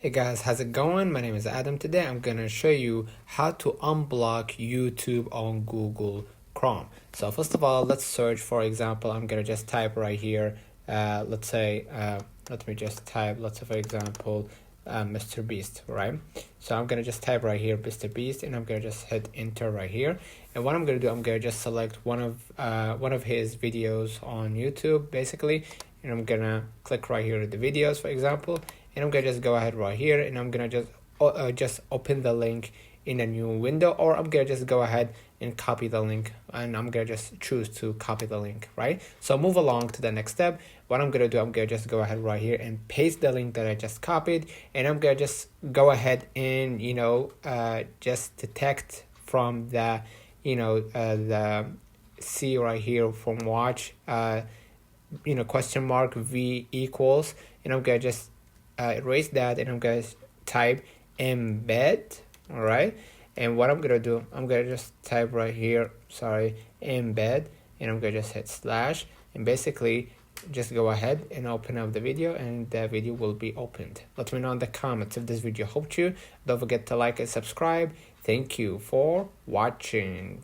Hey guys, how's it going? My name is Adam. Today I'm gonna show you how to unblock YouTube on Google Chrome. So first of all, let's search. For example, I'm gonna just type right here. Let's say, let me just type. Let's say, for example, Mr. Beast, right? So I'm gonna just type right here, Mr. Beast, and I'm gonna just hit enter right here. And what I'm gonna do, I'm gonna just select one of his videos on YouTube, basically, and I'm gonna click right here at the videos, for example. And I'm gonna just go ahead right here, and I'm gonna just open the link in a new window, or I'm gonna just go ahead and copy the link, and I'm gonna just choose to copy the link, right? So move along to the next step. What I'm gonna do, I'm gonna just go ahead right here and paste the link that I just copied, and I'm gonna just go ahead and just detect from the the C right here from watch question mark V equals, and I'm gonna just erase that, and I'm gonna type embed. All right, and what I'm gonna do, I'm gonna just type right here, embed, and I'm gonna just hit slash, and basically just go ahead and open up the video, and the video will be opened. Let me know in the comments if this video helped you. Don't forget to like and subscribe. Thank you for watching.